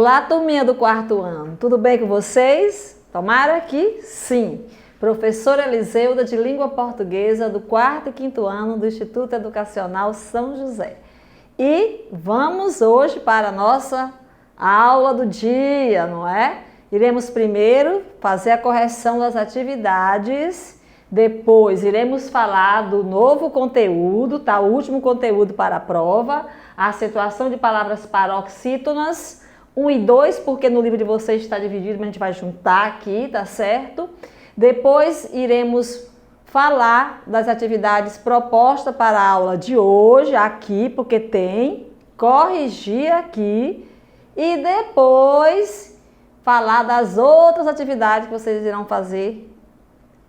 Olá, turminha do quarto ano. Tudo bem com vocês? Tomara que sim. Professora Eliseuda de Língua Portuguesa do quarto e quinto ano do Instituto Educacional São José. E vamos hoje para a nossa aula do dia, não é? Iremos primeiro fazer a correção das atividades, depois iremos falar do novo conteúdo, tá? O último conteúdo para a prova, a acentuação de palavras paroxítonas, 1 e 2, porque no livro de vocês está dividido, mas a gente vai juntar aqui, tá certo? Depois iremos falar das atividades propostas para a aula de hoje, aqui, porque tem, corrigir aqui, e depois falar das outras atividades que vocês irão fazer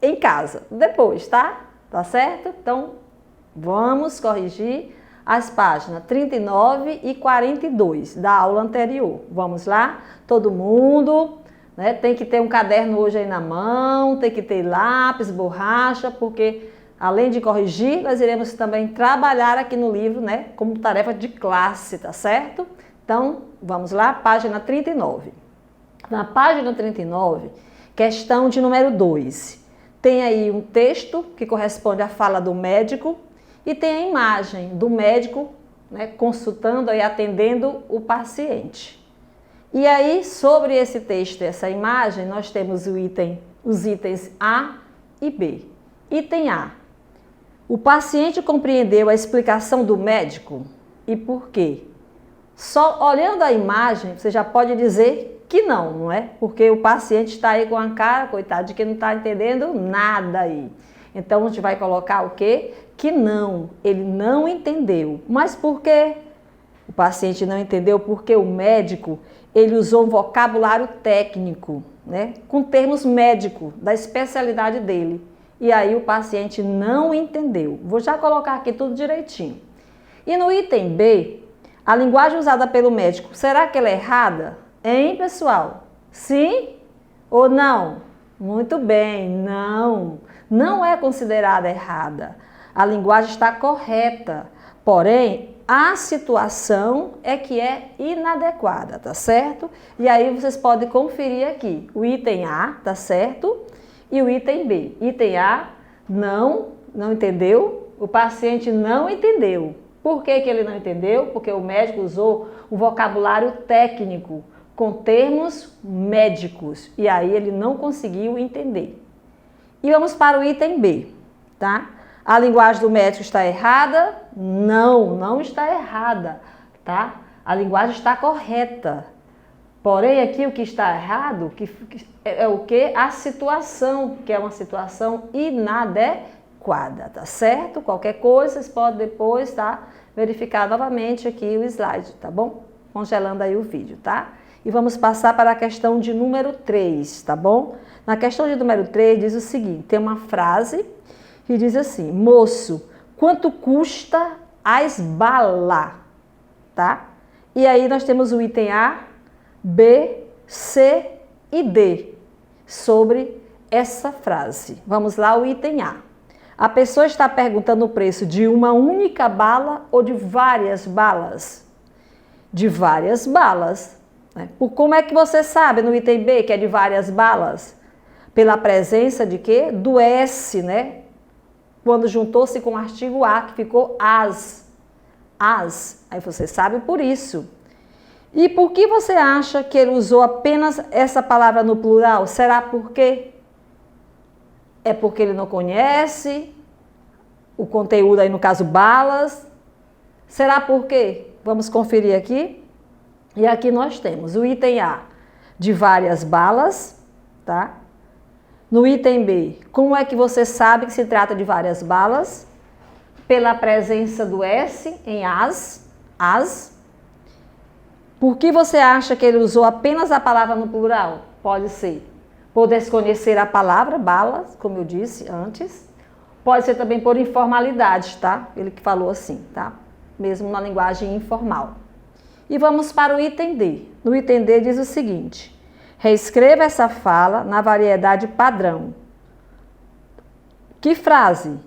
em casa, depois, tá? Tá certo? Então, vamos corrigir as páginas 39 e 42 da aula anterior. Vamos lá? Todo mundo, né? Tem que ter um caderno hoje aí na mão, tem que ter lápis, borracha, porque além de corrigir, nós iremos também trabalhar aqui no livro, né? Como tarefa de classe, tá certo? Então, vamos lá, página 39. Na página 39, questão de número 2. Tem aí um texto que corresponde à fala do médico e tem a imagem do médico, né, consultando e atendendo o paciente. E aí, sobre esse texto e essa imagem, nós temos os itens A e B. Item A. O paciente compreendeu a explicação do médico e por quê? Só olhando a imagem, você já pode dizer que não é? Porque o paciente está aí com a cara, coitado, de que não está entendendo nada aí. Então, a gente vai colocar o quê? Que não, ele não entendeu. Mas por quê? O paciente não entendeu porque o médico, ele usou um vocabulário técnico, né? Com termos médicos, da especialidade dele. E aí o paciente não entendeu. Vou já colocar aqui tudo direitinho. E no item B, a linguagem usada pelo médico, será que ela é errada? Hein, pessoal? Sim ou não? Muito bem, não. Não é considerada errada. A linguagem está correta, porém, a situação é que é inadequada, tá certo? E aí vocês podem conferir aqui, o item A, tá certo? E o item B. Item A, não entendeu, o paciente não entendeu. Por que ele não entendeu? Porque o médico usou um vocabulário técnico, com termos médicos, e aí ele não conseguiu entender. E vamos para o item B, tá? A linguagem do médico está errada? Não está errada, tá? A linguagem está correta. Porém, aqui o que está errado é o que? A situação, que é uma situação inadequada, tá certo? Qualquer coisa, vocês podem depois, tá? Verificar novamente aqui o slide, tá bom? Congelando aí o vídeo, tá? E vamos passar para a questão de número 3, tá bom? Na questão de número 3 diz o seguinte, tem uma frase que diz assim, moço, quanto custa a esbala? Tá? E aí nós temos o item A, B, C e D sobre essa frase. Vamos lá, o item A. A pessoa está perguntando o preço de uma única bala ou de várias balas? De várias balas. Por como é que você sabe no item B que é de várias balas? Pela presença de quê? Do S, né? Quando juntou-se com o artigo A, que ficou as. As. Aí você sabe por isso. E por que você acha que ele usou apenas essa palavra no plural? Será por quê? É porque ele não conhece o conteúdo aí, no caso, balas? Será por quê? Vamos conferir aqui. E aqui nós temos o item A, de várias balas, tá? No item B, como é que você sabe que se trata de várias balas? Pela presença do S em as. Por que você acha que ele usou apenas a palavra no plural? Pode ser por desconhecer a palavra balas, como eu disse antes. Pode ser também por informalidade, tá? Ele que falou assim, tá? Mesmo na linguagem informal. E vamos para o item D. No item D diz o seguinte, reescreva essa fala na variedade padrão. Que frase?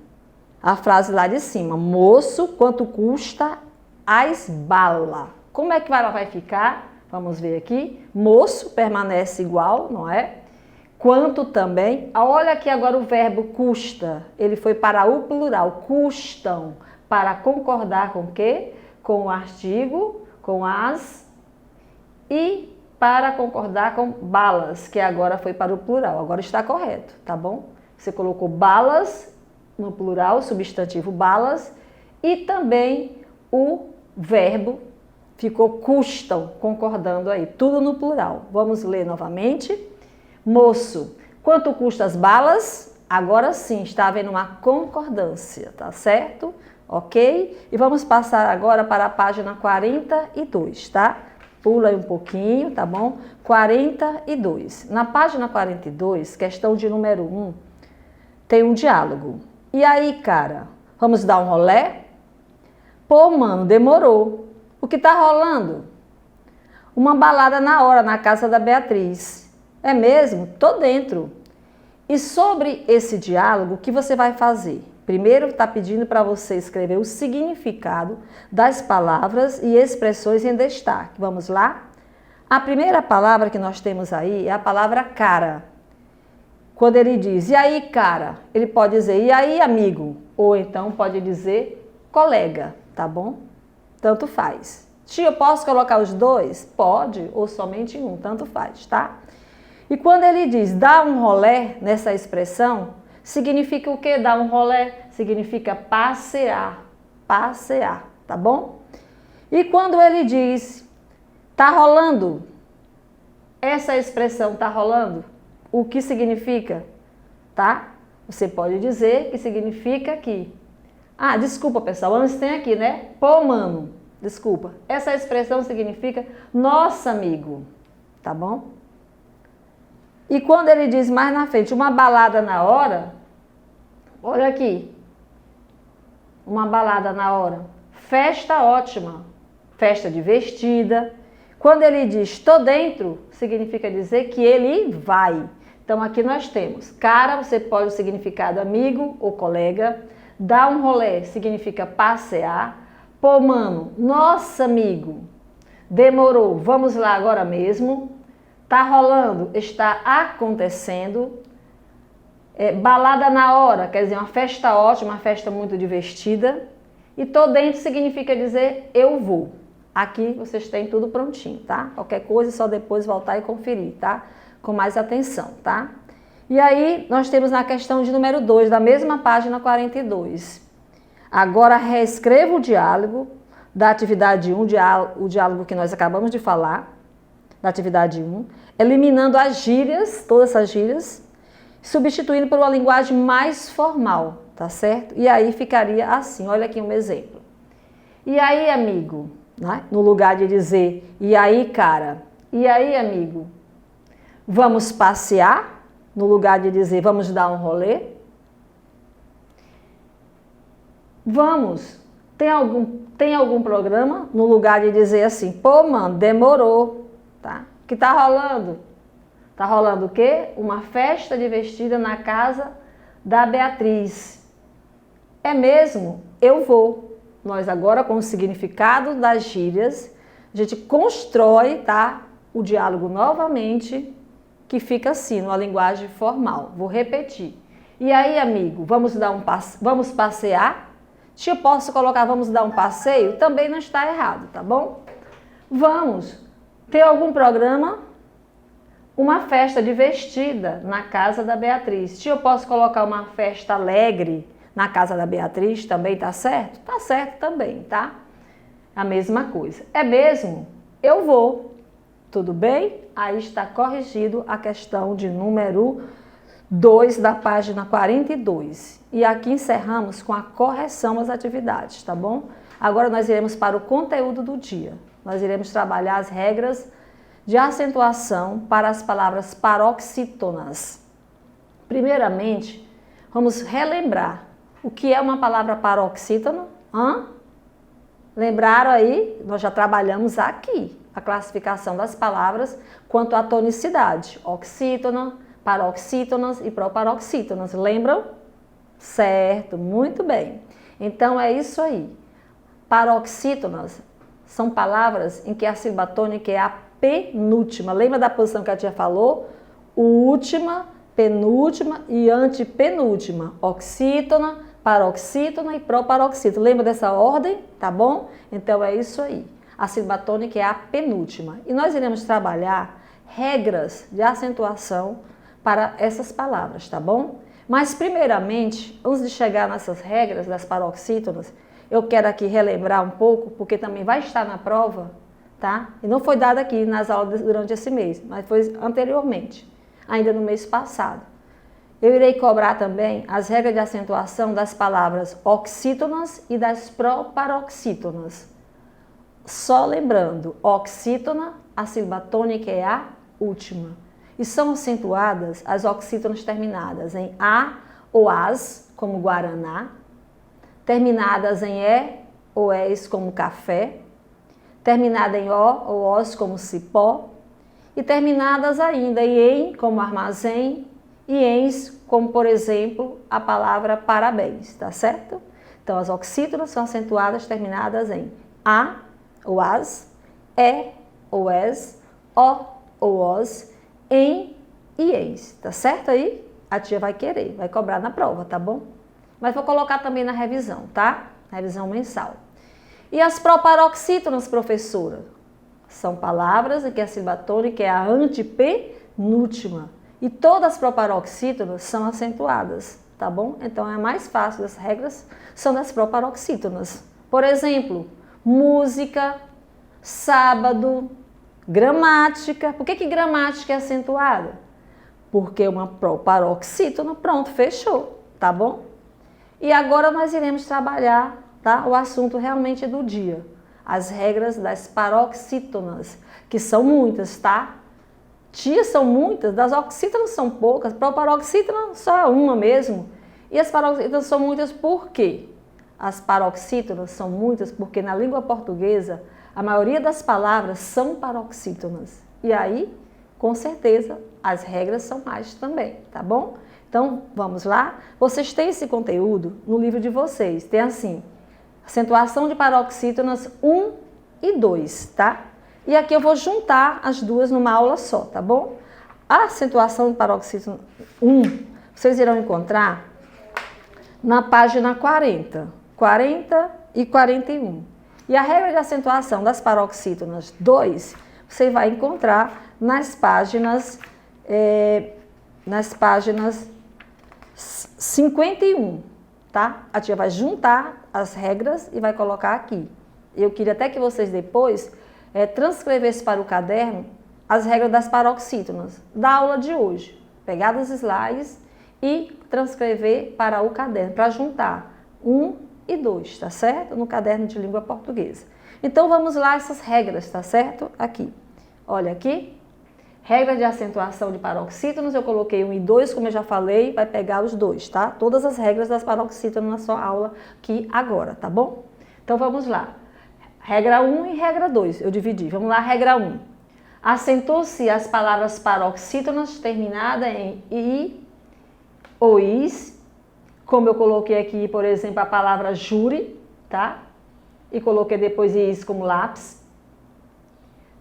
A frase lá de cima, moço, quanto custa a esbala? Como é que ela vai ficar? Vamos ver aqui. Moço permanece igual, não é? Quanto também. Olha aqui agora o verbo custa. Ele foi para o plural. Custam. Para concordar com o quê? Com o artigo, com as e para concordar com balas, que agora foi para o plural. Agora está correto, tá bom? Você colocou balas no plural, substantivo balas, e também o verbo ficou custam, concordando aí, tudo no plural. Vamos ler novamente. Moço, quanto custam as balas? Agora sim, está havendo uma concordância, tá certo? Ok? E vamos passar agora para a página 42, tá? Pula aí um pouquinho, tá bom? 42. Na página 42, questão de número 1, tem um diálogo. E aí, cara, vamos dar um rolê? Pô, mano, demorou. O que tá rolando? Uma balada na hora, na casa da Beatriz. É mesmo? Tô dentro. E sobre esse diálogo, o que você vai fazer? Primeiro, está pedindo para você escrever o significado das palavras e expressões em destaque. Vamos lá? A primeira palavra que nós temos aí é a palavra cara. Quando ele diz, e aí, cara? Ele pode dizer, e aí, amigo? Ou então pode dizer, colega, tá bom? Tanto faz. Tia, eu posso colocar os dois? Pode, ou somente um, tanto faz, tá? E quando ele diz, dá um rolé nessa expressão, significa o quê? Dar um rolé significa passear, passear, tá bom? E quando ele diz, tá rolando, essa expressão tá rolando, o que significa? Tá? Você pode dizer que significa que... Ah, desculpa pessoal, antes tem aqui, né? Pô, mano, desculpa. Essa expressão significa nosso amigo, tá bom? E quando ele diz mais na frente, uma balada na hora, olha aqui, uma balada na hora, festa ótima, festa divertida. Quando ele diz tô dentro, significa dizer que ele vai. Então aqui nós temos, cara, você pode o significado amigo ou colega, dar um rolê significa passear, pô mano, nosso amigo, demorou, vamos lá agora mesmo, tá rolando, está acontecendo, balada na hora, quer dizer, uma festa ótima, uma festa muito divertida. E tô dentro significa dizer eu vou. Aqui vocês têm tudo prontinho, tá? Qualquer coisa, só depois voltar e conferir, tá? Com mais atenção, tá? E aí, nós temos na questão de número 2, da mesma página 42. Agora, reescreva o diálogo da atividade 1, o diálogo que nós acabamos de falar, da atividade 1, eliminando as gírias, todas essas gírias, substituindo por uma linguagem mais formal, tá certo? E aí ficaria assim, olha aqui um exemplo. E aí, amigo? Né? No lugar de dizer, e aí, cara? E aí, amigo? Vamos passear? No lugar de dizer, vamos dar um rolê? Vamos. Tem algum programa? No lugar de dizer assim, pô, mano, demorou, tá? O que tá rolando? Tá rolando o quê? Uma festa divertida na casa da Beatriz. É mesmo? Eu vou. Nós agora, com o significado das gírias, a gente constrói, tá? O diálogo novamente, que fica assim, numa linguagem formal. Vou repetir. E aí, amigo, vamos passear? Se eu posso colocar vamos dar um passeio, também não está errado, tá bom? Vamos. Tem algum programa? Uma festa divertida na casa da Beatriz. Se eu posso colocar uma festa alegre na casa da Beatriz, também tá certo? Tá certo também, tá? A mesma coisa. É mesmo? Eu vou. Tudo bem? Aí está corrigido a questão de número 2 da página 42. E aqui encerramos com a correção das atividades, tá bom? Agora nós iremos para o conteúdo do dia. Nós iremos trabalhar as regras de acentuação para as palavras paroxítonas. Primeiramente, vamos relembrar o que é uma palavra paroxítona. Lembraram aí? Nós já trabalhamos aqui a classificação das palavras quanto à tonicidade. Oxítona, paroxítonas e proparoxítonas. Lembram? Certo, muito bem. Então é isso aí. Paroxítonas são palavras em que a sílaba tônica é a penúltima. Lembra da posição que a tia falou? Última, penúltima e antepenúltima. Oxítona, paroxítona e proparoxítona. Lembra dessa ordem? Tá bom? Então é isso aí. A sílaba tônica é a penúltima. E nós iremos trabalhar regras de acentuação para essas palavras, tá bom? Mas primeiramente, antes de chegar nessas regras das paroxítonas, eu quero aqui relembrar um pouco, porque também vai estar na prova, tá? E não foi dado aqui nas aulas durante esse mês, mas foi anteriormente, ainda no mês passado. Eu irei cobrar também as regras de acentuação das palavras oxítonas e das proparoxítonas. Só lembrando, oxítona, a sílaba tônica é a última. E são acentuadas as oxítonas terminadas em A ou AS, como Guaraná, terminadas em E ou ES, como café, terminada em O ou OS, como cipó, e terminadas ainda em, como armazém, e ENS, como, por exemplo, a palavra parabéns, tá certo? Então, as oxítonas são acentuadas terminadas em A ou AS, E ou ES, O ou OS, em e eis, tá certo aí? A tia vai querer, vai cobrar na prova, tá bom? Mas vou colocar também na revisão, tá? Revisão mensal. E as proparoxítonas, professora? São palavras em que a sílaba tônica é a antepenúltima. E todas as proparoxítonas são acentuadas, tá bom? Então é mais fácil, as regras são das proparoxítonas. Por exemplo, música, sábado, gramática. Por que gramática é acentuada? Porque uma proparoxítona, pronto, fechou, tá bom? E agora nós iremos trabalhar, tá, o assunto realmente do dia. As regras das paroxítonas, que são muitas, tá? Tia, são muitas, das oxítonas são poucas, proparoxítona só é uma mesmo. E as paroxítonas são muitas por quê? As paroxítonas são muitas porque na língua portuguesa a maioria das palavras são paroxítonas. E aí, com certeza, as regras são mais também, tá bom? Então, vamos lá? Vocês têm esse conteúdo no livro de vocês. Tem assim, acentuação de paroxítonas 1 e 2, tá? E aqui eu vou juntar as duas numa aula só, tá bom? A acentuação de paroxítona 1, vocês irão encontrar na página 40 e 41. E a regra de acentuação das paroxítonas 2, você vai encontrar nas páginas 51, tá? A tia vai juntar as regras e vai colocar aqui. Eu queria até que vocês depois transcrevessem para o caderno as regras das paroxítonas da aula de hoje. Pegar os slides e transcrever para o caderno, para juntar 1 e 2, tá certo? No caderno de língua portuguesa. Então, vamos lá essas regras, tá certo? Aqui. Olha aqui. Regra de acentuação de paroxítonos, eu coloquei 1 e 2, como eu já falei, vai pegar os dois, tá? Todas as regras das paroxítonas na sua aula aqui agora, tá bom? Então, vamos lá. Regra 1 e regra 2, eu dividi. Vamos lá, regra 1. Acentuam-se as palavras paroxítonas terminadas em I ou IS, como eu coloquei aqui, por exemplo, a palavra júri, tá? E coloquei depois IS como lápis.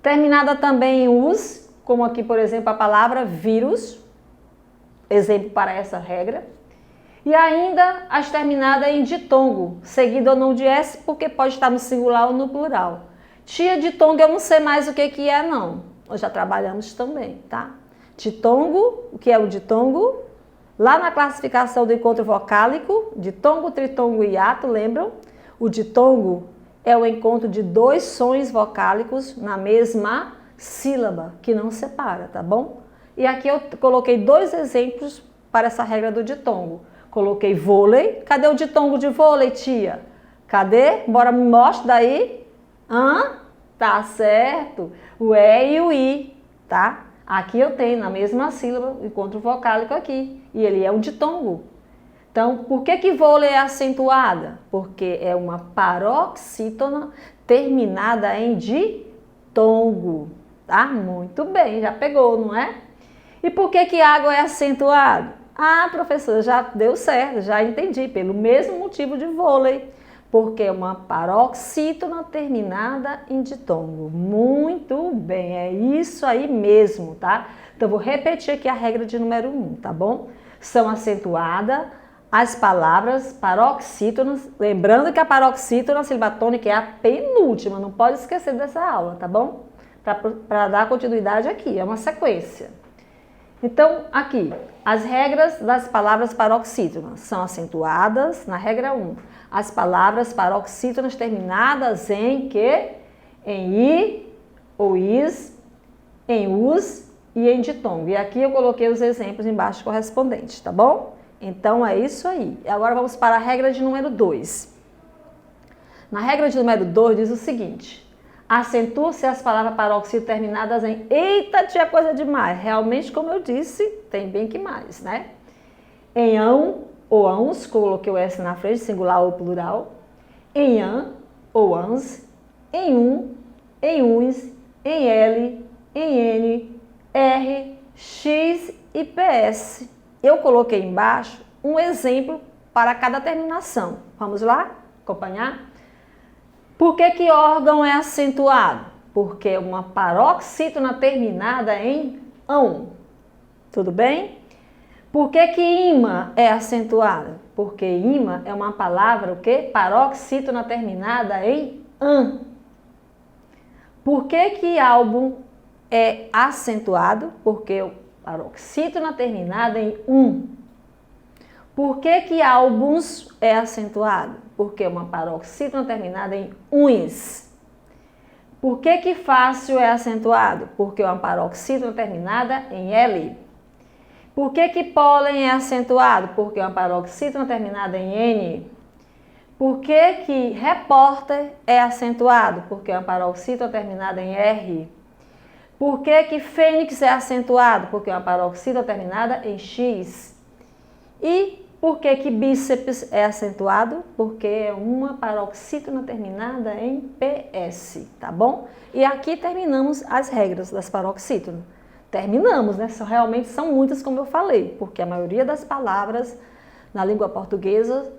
Terminada também em US, como aqui, por exemplo, a palavra vírus, exemplo para essa regra. E ainda as terminadas em ditongo, seguido ou não de S, porque pode estar no singular ou no plural. Tia, ditongo eu não sei mais o que é, não. Nós já trabalhamos também, tá? Ditongo, o que é o ditongo? Lá na classificação do encontro vocálico, ditongo, tritongo e hiato, lembram? O ditongo é o encontro de dois sons vocálicos na mesma sílaba, que não separa, tá bom? E aqui eu coloquei dois exemplos para essa regra do ditongo. Coloquei vôlei. Cadê o ditongo de vôlei, tia? Cadê? Bora, me mostra daí. Tá certo. O E e o I, tá? Aqui eu tenho na mesma sílaba o encontro vocálico aqui. E ele é um ditongo. Então, por que vôlei é acentuada? Porque é uma paroxítona terminada em ditongo. Tá? Muito bem, já pegou, não é? E por que água é acentuada? Ah, professora, já deu certo, já entendi. Pelo mesmo motivo de vôlei. Porque é uma paroxítona terminada em ditongo. Muito bem, é isso aí mesmo, tá? Então, vou repetir aqui a regra de número 1, tá bom? São acentuadas as palavras paroxítonas. Lembrando que a paroxítona silbatônica é a penúltima, não pode esquecer dessa aula, tá bom? Para dar continuidade aqui, é uma sequência. Então, aqui, as regras das palavras paroxítonas são acentuadas na regra 1. As palavras paroxítonas terminadas em que? Em i ou is, em us e em ditongo. E aqui eu coloquei os exemplos embaixo correspondentes, tá bom? Então, é isso aí. E agora vamos para a regra de número 2. Na regra de número 2 diz o seguinte: acentua-se as palavras paroxítonas terminadas em... Eita, tinha coisa demais. Realmente, como eu disse, tem bem que mais, né? Em ão ou ãos, coloquei o S na frente, singular ou plural. Em an ou ans. Em uns, em L, em N, R, X e PS. Eu coloquei embaixo um exemplo para cada terminação. Vamos lá acompanhar? Por que órgão é acentuado? Porque é uma paroxítona terminada em ão. Tudo bem? Por que ímã é acentuada? Porque ímã é uma palavra, o quê? Paroxítona terminada em ã. Por que álbum é acentuado? Porque o paroxítona terminada em Por que álbuns é acentuado? Porque é uma paroxítona terminada em uns. Por que fácil é acentuado? Porque é uma paroxítona terminada em L. Por que pólen é acentuado? Porque é uma paroxítona terminada em N. Por que repórter é acentuado? Porque é uma paroxítona terminada em R. Por que fênix é acentuado? Porque é uma paroxítona terminada em X. E por que bíceps é acentuado? Porque é uma paroxítona terminada em PS, tá bom? E aqui terminamos as regras das paroxítonas. Terminamos, né? Realmente são muitas, como eu falei, porque a maioria das palavras na língua portuguesa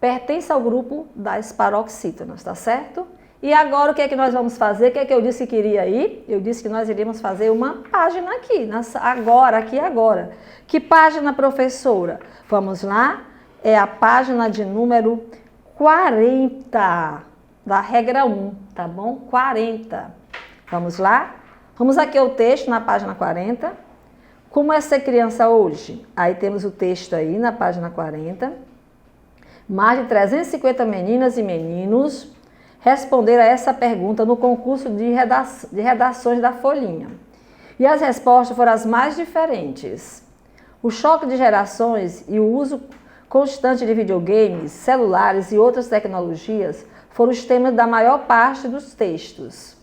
pertence ao grupo das paroxítonas, tá certo? E agora o que é que nós vamos fazer? O que é que eu disse que iria ir? Eu disse que nós iríamos fazer uma página aqui, agora. Que página, professora? Vamos lá? É a página de número 40 da regra 1, tá bom? 40. Vamos lá? Vamos aqui ao texto na página 40. Como é ser criança hoje? Aí temos o texto aí na página 40. Mais de 350 meninas e meninos responderam a essa pergunta no concurso de redações da Folhinha. E as respostas foram as mais diferentes. O choque de gerações e o uso constante de videogames, celulares e outras tecnologias foram os temas da maior parte dos textos.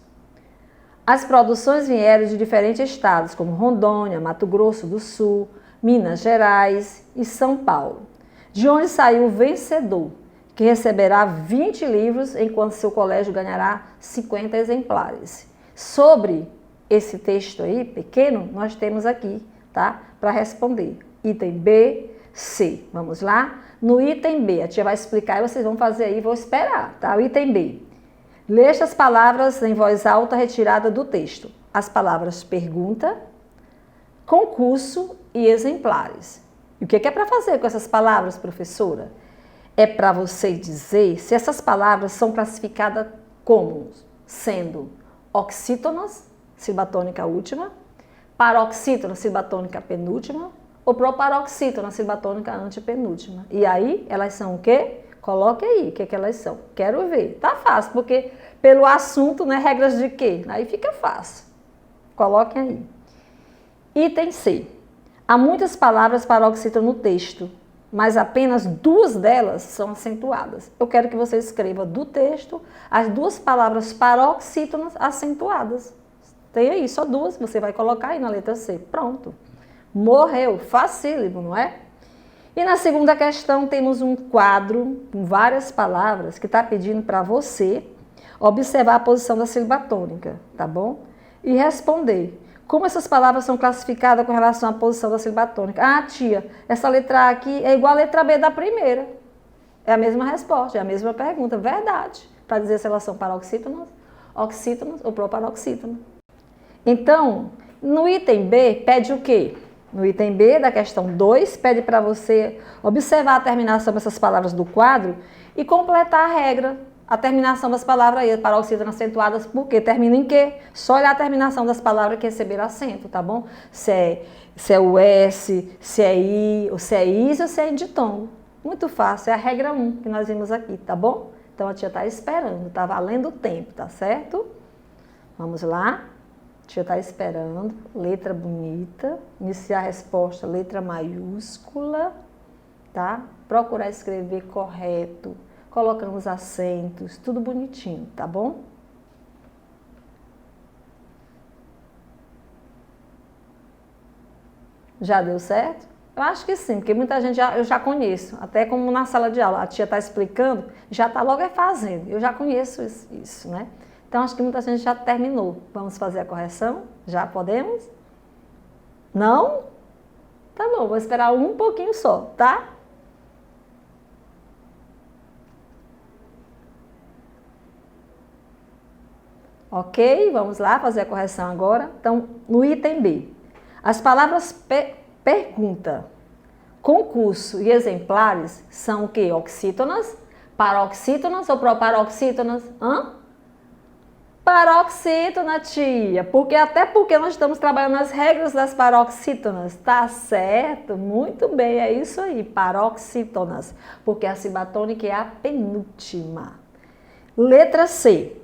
As produções vieram de diferentes estados, como Rondônia, Mato Grosso do Sul, Minas Gerais e São Paulo, de onde saiu o vencedor, que receberá 20 livros, enquanto seu colégio ganhará 50 exemplares. Sobre esse texto aí, pequeno, nós temos aqui, tá? Para responder. Item B, C. Vamos lá? No item B, a tia vai explicar e vocês vão fazer aí, vou esperar, tá? O item B. Lê estas palavras em voz alta retirada do texto. As palavras pergunta, concurso e exemplares. E o que é para fazer com essas palavras, professora? É para você dizer se essas palavras são classificadas como sendo oxítonas, silbatônica última, paroxítona, silbatônica penúltima, ou proparoxítona, silbatônica antepenúltima. E aí, elas são o quê? Coloque aí o que elas são. Quero ver. Tá fácil, porque pelo assunto, né, regras de quê? Aí fica fácil. Coloquem aí. Item C. Há muitas palavras paroxítonas no texto, mas apenas 2 delas são acentuadas. Eu quero que você escreva do texto as 2 palavras paroxítonas acentuadas. Tem aí, só 2, você vai colocar aí na letra C. Pronto. Morreu. Facílimo, não é? E na segunda questão temos um quadro com várias palavras que está pedindo para você observar a posição da silbatônica, tá bom? E responder. Como essas palavras são classificadas com relação à posição da silbatônica? Ah, tia, essa letra A aqui é igual a letra B da primeira. É a mesma resposta, é a mesma pergunta, verdade. Para dizer se elas são paroxítonas, oxítonas ou proparoxítonas. Então, no item B, pede o quê? No item B da questão 2, pede para você observar a terminação dessas palavras do quadro e completar a regra. A terminação das palavras aí, paroxítonas acentuadas, por quê? Termina em quê? Só olhar a terminação das palavras que receberam acento, tá bom? Se é o S, se é I, ou se é is, ou se é ditongo. Muito fácil, é a regra 1 que nós vimos aqui, tá bom? Então a tia está esperando, tá valendo o tempo, tá certo? Vamos lá. A tia está esperando, letra bonita, iniciar a resposta, letra maiúscula, tá? Procurar escrever correto, colocando os acentos, tudo bonitinho, tá bom? Já deu certo? Eu acho que sim, porque muita gente eu já conheço, até como na sala de aula, a tia está explicando, já está logo fazendo, eu já conheço isso, né? Então, acho que muita gente já terminou. Vamos fazer a correção? Já podemos? Não? Tá bom, vou esperar um pouquinho só, tá? Ok, vamos lá fazer a correção agora. Então, no item B, as palavras pergunta, concurso e exemplares são o quê? Oxítonas, paroxítonas ou proparoxítonas? Paroxítona, tia, até porque nós estamos trabalhando as regras das paroxítonas, tá certo? Muito bem, é isso aí, paroxítonas, porque a cibatônica é a penúltima. Letra C.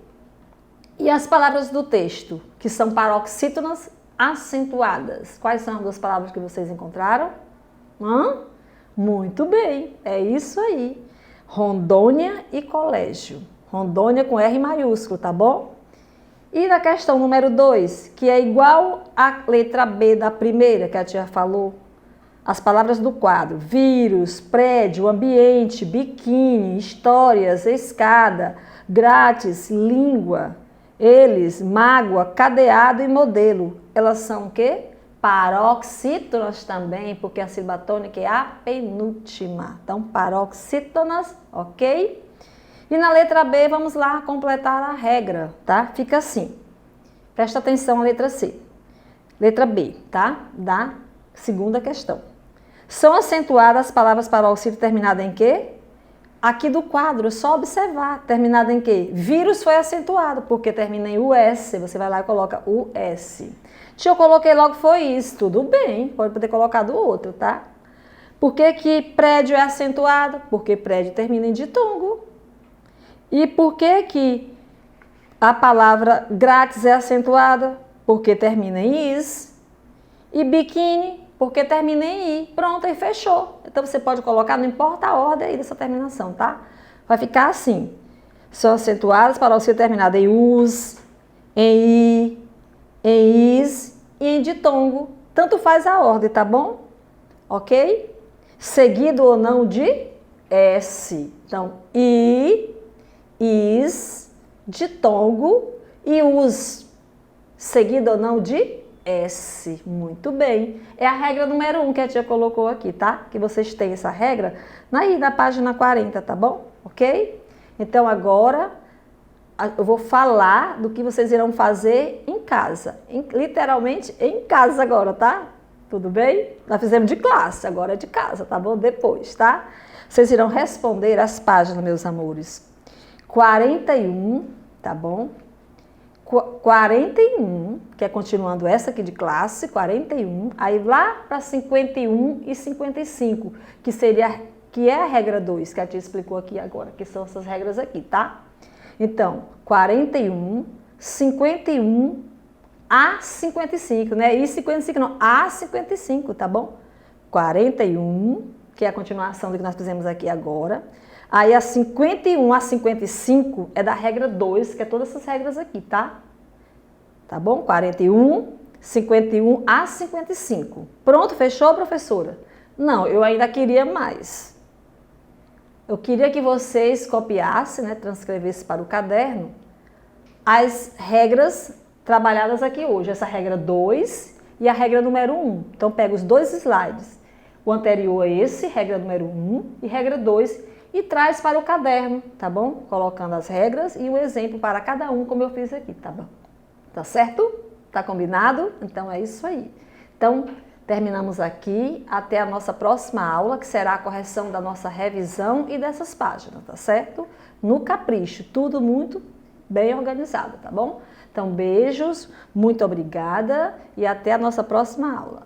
E as palavras do texto, que são paroxítonas acentuadas. Quais são as duas palavras que vocês encontraram? Muito bem, é isso aí. Rondônia e colégio. Rondônia com R maiúsculo, tá bom? E na questão número 2, que é igual à letra B da primeira, que a tia falou, as palavras do quadro, vírus, prédio, ambiente, biquíni, histórias, escada, grátis, língua, eles, mágoa, cadeado e modelo. Elas são o quê? Paroxítonas também, porque a cibatônica é a penúltima. Então, paroxítonas, ok? E na letra B, vamos lá completar a regra, tá? Fica assim. Presta atenção à letra C. Letra B, tá? Da segunda questão. São acentuadas as palavras paroxítono terminada em quê? Aqui do quadro, só observar. Terminada em quê? Vírus foi acentuado, porque termina em US. Você vai lá e coloca US. Eu coloquei logo foi isso. Tudo bem, pode ter colocado outro, tá? Por que prédio é acentuado? Porque prédio termina em ditongo. E por que a palavra grátis é acentuada? Porque termina em is. E biquíni, porque termina em i. Pronto, aí fechou. Então você pode colocar, não importa a ordem aí dessa terminação, tá? Vai ficar assim. São acentuadas para ser terminada em us, em i, em is e em ditongo. Tanto faz a ordem, tá bom? Ok? Seguido ou não de S. Então, i, is, ditongo e us. Seguido ou não de S. Muito bem. É a regra número 1 que a tia colocou aqui, tá? Que vocês têm essa regra na página 40, tá bom? Ok? Então, agora eu vou falar do que vocês irão fazer em casa. Literalmente em casa agora, tá? Tudo bem? Nós fizemos de classe, agora é de casa, tá bom? Depois, tá? Vocês irão responder as páginas, meus amores. 41, tá bom? 41, que é continuando essa aqui de classe, 41, aí lá para 51 e 55, que é a regra 2, que a tia explicou aqui agora, que são essas regras aqui, tá? Então, 41, 51 a 55, né? E 55 não, a 55, tá bom? 41, que é a continuação do que nós fizemos aqui agora. Aí a 51 a 55 é da regra 2, que é todas essas regras aqui, tá? Tá bom? 41, 51 a 55. Pronto, fechou, professora? Não, eu ainda queria mais. Eu queria que vocês copiassem, né, transcrevessem para o caderno as regras trabalhadas aqui hoje. Essa regra 2 e a regra número 1. Então, pega os dois slides. O anterior é esse, regra número 1 e regra 2. e traz para o caderno, tá bom? Colocando as regras e o exemplo para cada um, como eu fiz aqui, tá bom? Tá certo? Tá combinado? Então é isso aí. Então, terminamos aqui. Até a nossa próxima aula, que será a correção da nossa revisão e dessas páginas, tá certo? No capricho, tudo muito bem organizado, tá bom? Então, beijos, muito obrigada e até a nossa próxima aula.